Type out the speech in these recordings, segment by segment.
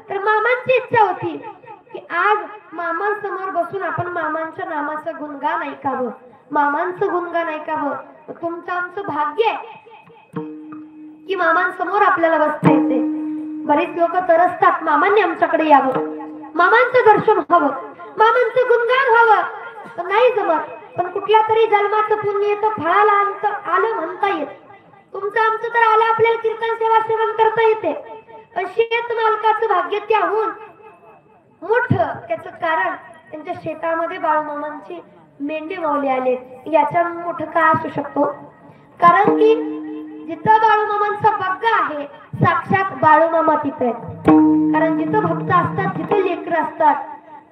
तर मामांची इच्छा होती की आज मामांसमोर बसून आपण मामांच्या नामाचं गुणगान ऐकावं, मामांचं गुणगान ऐकावं. तुमचं आमचं भाग्य आहे की मामांसमोर आपल्याला बसता येते. बरीच लोक तरसतात मामांनी आमच्याकडे यावं, मामांचं दर्शन व्हावं, मामांचं गुणगान व्हावं, पण नाही जमत. पण कुठल्या तरी जन्माचं पुण्य तर फळाला आलं म्हणता येत. तुमचं आमचं तर आलं, आपल्याला कीर्तन सेवा सेवन करता येते. पण शेत मालकाचं भाग्य त्याहून मोठं. त्याचं कारण त्यांच्या शेतामध्ये बाळूमामांची मेंढी माऊली आले. याच्या मोठं काय असू शकतो? कारण की जिथं बाळूमामांचा बग्गा आहे साक्षात बाळूमामा तिथे आहेत. कारण जिथं भक्त असतात, जिथे लेकरं असतात,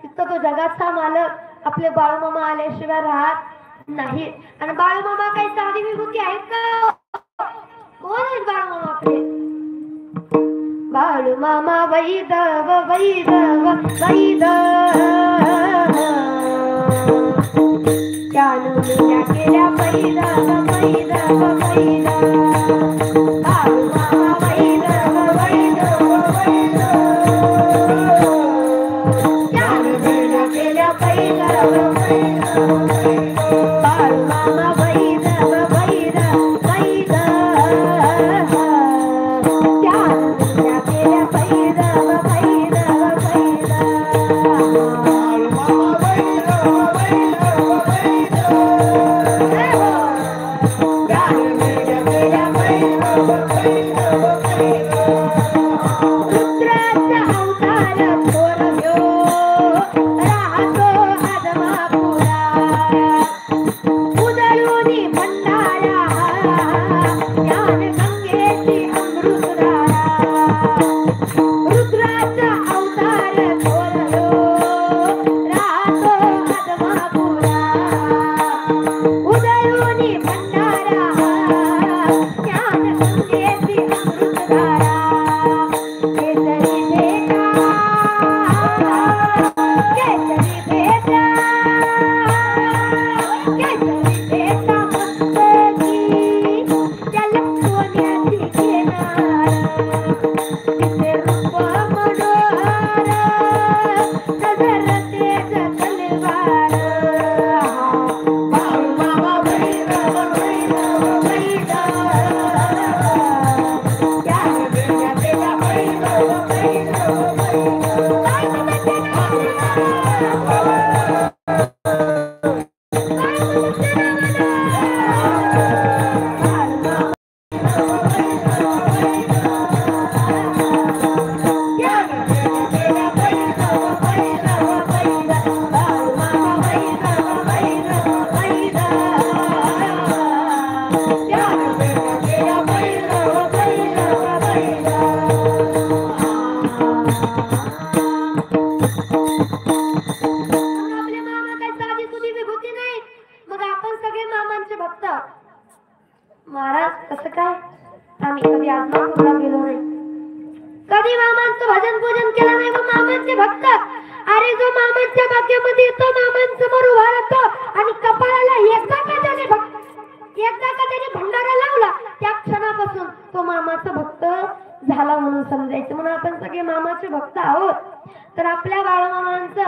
तिथं तो जगाचा मालक आपले बाळूमामा आल्याशिवाय राहत नाही. आणि बाळूमामा काही साधी विभूती आहेत का? कोण आहेत बाळूमामा आपले? बाळूमामा वैदव वैदव वैदव, त्यानं मुल्या केल्या वैदव वैदव वैदव. बाळूमामा वैदव वैदव वैदव, त्यानं मुल्या केल्या वैदव वैदव वैदव. बाळूमामा वैदव वैदव वैदव, त्यानं मुल्या केल्या वैदव वैदव वैदव. महाराज कसं काय? आम्ही कधी आत्मापूरला गेलो नाही, कधी मामांचं भजन पूजन केलं नाही. मग मामांचे भक्त, अरे जो मामांच्या भाग्यामध्ये येतो, मामांसमोर उभा राहतो आणि कपाळाला एकदा का त्याने भंडारा लावला, त्या क्षणापासून तो मामाचा भक्त झाला म्हणून समजायचं. म्हणून आपण सगळे मामाचे भक्त आहोत. तर आपल्या बाळूमामांचं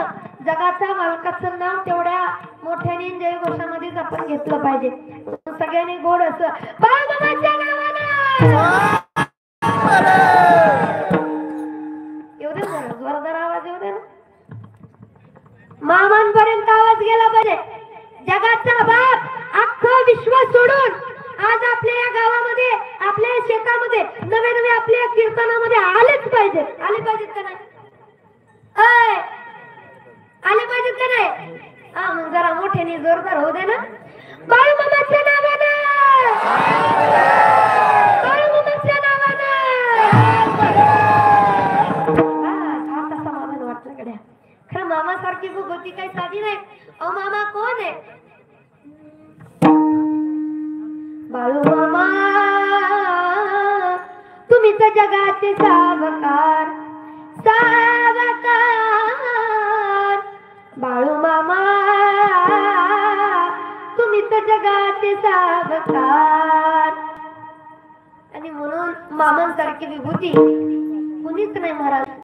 जगाच्या मालकाचं नाव तेवढ्या मोठ्याने जयघोषामध्येच आपण घेतलं पाहिजे. सगळ्यांनी गोड असं बाळूमामाच्या नावानं येऊ दे, जोरदार आवाज येऊ दे ना. मामांपर्यंत आवाज गेला पाहिजे. जगाचा बाप अख्खं विश्व सोडून आज आपल्या या गावामध्ये, आपल्या शेतामध्ये नवे नवे आपल्या कीर्तनामध्ये आलेच पाहिजे. आले पाहिजेत का नाही? आले पाहिजेत का नाही? हा, मग जरा मोठ्याने जोरदार होऊ दे ना. बाळूमामाच्या नावानं, बाळूमामाच्या नावानं. आता समाधान वाटलं गड्या. खरं मामासारखी भूगोती काही साधी नाही. अहो मामा कोण आहे? बाळूमामा तुम्ही तर जगाचे सावकार, सावकार. बाळूमामा तुम्ही तर जगाचे सावकार. आणि म्हणून मामांसारखी विभूती कुणीच नाही महाराज.